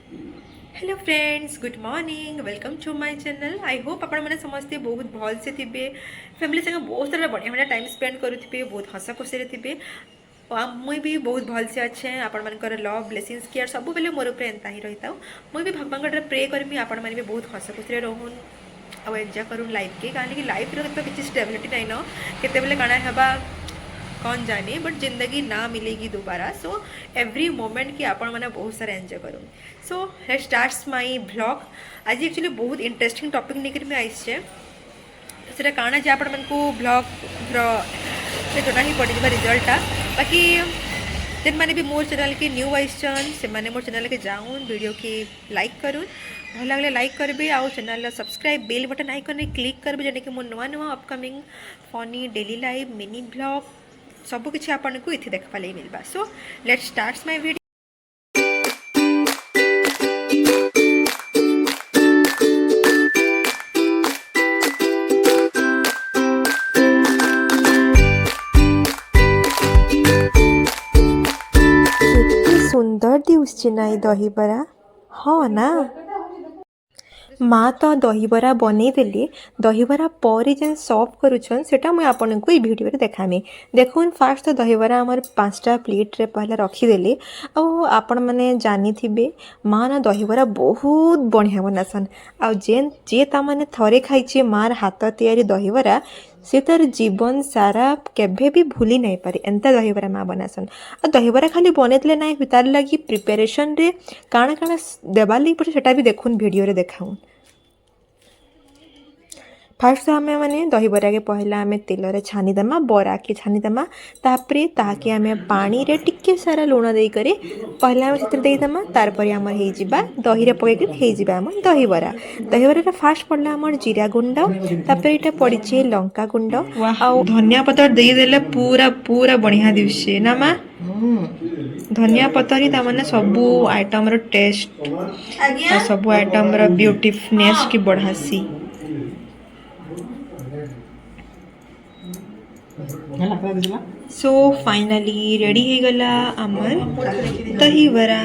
Hello friends, good morning, welcome to my channel. I hope आपण मैंने समस्ते बहुत भल से थे, फैमिली संग बहुत सारा बढ़िया बढ़िया टाइम स्पेंड करुवे, बहुत हस खुशी थे। मुई भी बहुत भल से अच्छे। आपण मानकर लव ब्लेसिंग्स केयर सब बेले मोर ऊपर एंता ही रही था। मुई भी भगवान प्रे करमी आपण मैंने भी बहुत हस खुशी रोहन आ एंजॉय करूँ लाइफ के, कहीं लाइफ तो किसी स्टेबिलिटी नहीं न केते काଣା हेबा कौन जाने, बट जिंदगी ना मिलेगी दोबारा। सो एवरी मोमेंट की आपण मैंने बहुत सारा एंजॉय करूँ। So let starts my blog. आज एक्चुअली बहुत इंटरेस्टिंग टॉपिक लेकर मैं आईचे, से काଣା जे आपण मानकू ब्लॉग जना ही पड़ जा रिजल्टा। बाकी जेन मैंने भी मोर चैनल के न्यू आइसन से मैंने मोर चैनल के जाऊन वीडियो की लाइक करूँ, भल लगे लाइक करेंगे, आउ channel subscribe bell button icon click करेंगे, जेने कि मोर नुआ नुआ upcoming funny daily life mini blog सबकि आपन को इथे देखा लगे मिलवा। So let's start my video. सुंदर दिवस नाई दहीबरा, हाँ ना। माँ तो दहीबरा बनईदेली, दहीबरा पर जेन सर्व करुछन सेटा मुझे आपन को भिडियो देखामी। देखुन फास्ट तो दहीबरा आमर 5टा प्लेट रे पहले रखीदेली। आपण मैंने जानी थे माँ ना दहीबरा बहुत बढ़िया बनासन। आ जेन जे ताने थरे खाइछे मार हाथ तैयारी दहीबरा, से तार जीवन सारा केभे भी भूली नहीं पारे। एंता दहीबरा माँ बनासन। आ दहीबरा खाली बनईदेले ना हुई, तार लगी प्रिपेरेसन रे काଣା काଣା देवार लगी पड़े सेटा भी देखुन वीडियो रे देखाऊँ। फास्ट आमे मैंने दहीबरा के पहला आमे तेल रे छानीदेमा, बरा के छानीदेमा, तापरे ताके आमे पानी रे टिके सारा लुण देई करे पहला आमे सेतिर देई देमा। तार परे हमर हेई जिबा दही रे पके के हेई जिबा हमर दहीबरा। दहीबरा रे फास्ट पड़ला हमर जीरा गुंड, तापरे इटा पड़िचे लंका गुंड आ धनिया पत्तर देई देले पूरा पूरा बढ़िया दिसछे ना मा। धनिया पत्तर ही तामाने सबू आइटम रो टेस्ट आ सबू आइटम रो ब्यूटीफुलनेस की बढ़ासी। सो फाइनली रेडी हो गला आमर दहीबरा।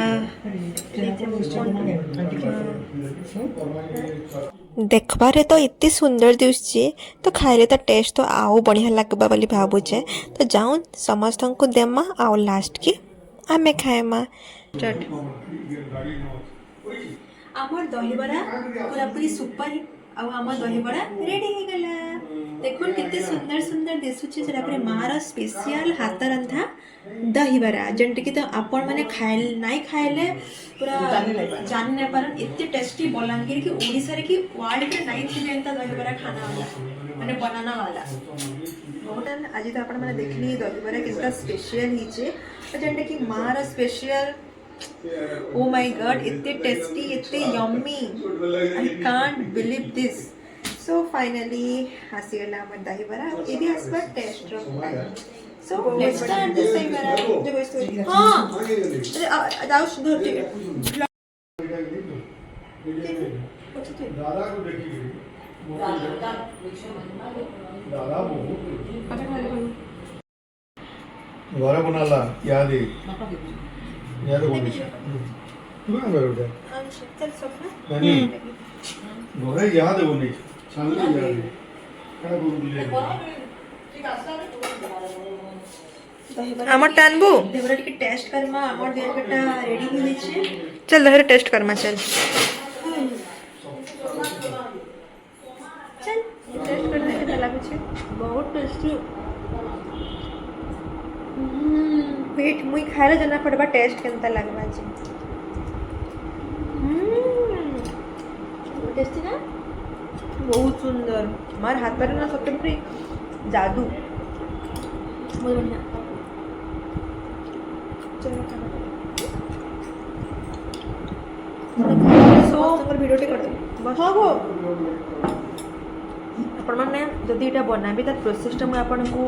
देखबारे तो इतनी सुंदर दिशे, तो खाइले तो टेस्ट तो आउ बढ़िया लगबा बोली भावुचे। तो जाऊन समस्त को देमा आउ लास्ट की आमे खाएमा। आमर दहीबरा पूरा पूरी सुपर हिट आम दहीबड़ा रेडी हो गला। देखुन केते सुंदर सुंदर दिसुचे, सेटा पर मार स्पेशल हाथ रंधा दहीबरा, जेनटा कि तो आपण मैंने खाए नहीं खाइले पूरा जान नहीं पारन एते टेस्टी। बलांगीर की ओडिसा रे की वर्ल्ड के नहीं थी एंता दहीबरा खाना वाला माने बनाना वाला बहुत। आज तो आपण मैंने देखली दहीबरा कितना स्पेशल हिचे, जेनटा कि मार स्पेशल। Oh my god, इतने टेस्टी, इतने yummy, I can't believe this. So finally हासिगला हमर दहीबरा, ये भी हसबा टेस्ट रखता। So let's start this दहीबरा। जो बस हाँ, जाओ सुधरते। दादा को देखिए। दादा बहुत। वारा बनाला याद है। यार बोलिश तुला काय बरोबर चल सोफा नाही घरे याद बोलिश चांगली याद आहे काय बोलले आमर टानबू देवरा के टेस्ट करमा। आमर देर कटा रेडी होई छे, चल देहरे टेस्ट करमा। चल चल टेस्ट करने के लागू छे, बहुत टेस्टी। वेट मुई खाइले जना पड़बा टेस्ट केनता लागबा जे। टेस्टी ना, बहुत सुंदर। मार हाथ पर ना सत्य में जादू, बहुत बढ़िया। चलो सो वीडियो टे कर दे बस। हां हो आपण माने जदी एटा बनाबी त प्रोसेस टा मैं आपण को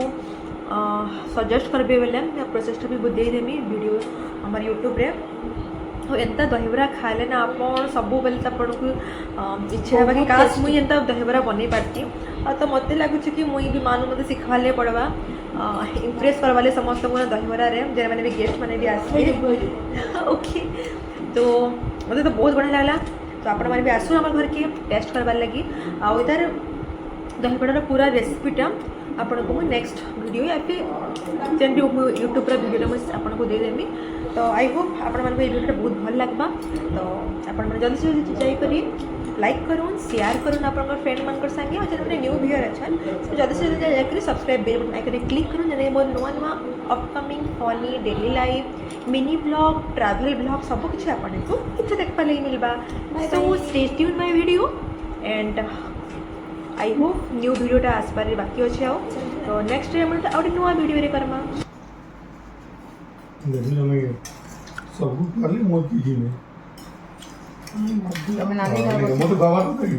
सजेस्ट करबे बेले प्रोसेसटा भी बुझे देमी वीडियो हमारे यूट्यूब रे। तो एंता दहीबरा खाइले ना आप सब बेले आपन को इच्छा है कि काश मुई एंता दहीबरा बनै पारती। तो मत लगुच कि मुई भी मानु मत शिखवाले पड़वा, इम्प्रेस करवाले समस्त को दहीबरा रे जे माने भी गेस्ट माने भी आसे। ओके तो मते तो बहुत बढ़िया लगला। तो आपण मैंने भी आसू आम घर के टेस्ट करवार लगी आर दहीबड़ार पूरा रेसिपीटा आपन को नेक्स्ट वीडियो या फिर जेन यूट्यूब वीडियो मुझे आपको देदेमी। तो आई होप आपण मानक वीडियो बहुत भल लगवा। तो आपण मैंने जल्दी से जल्दी जाकर लाइक करूँ शेयर करूँ आप फ्रेंड मान संगे और जो न्यू व्यूअर अच्छा तो जल्दी से जल्दी जाकर subscribe bell button icon click करूँ जैसे बहुत नुआ नुआ upcoming funny daily life mini blog travel blog सब कुछ आपको इतना देखा लगे मिलवा। So stay tune my video and I hope new वीडियोटा आसपार बाकी अच्छे आओ। तो नेक्स्ट टाइम आउट नुआ वीडियो करमा सब कुछ कर ली मोर की में તમે નાની मैं तो गवा तो करी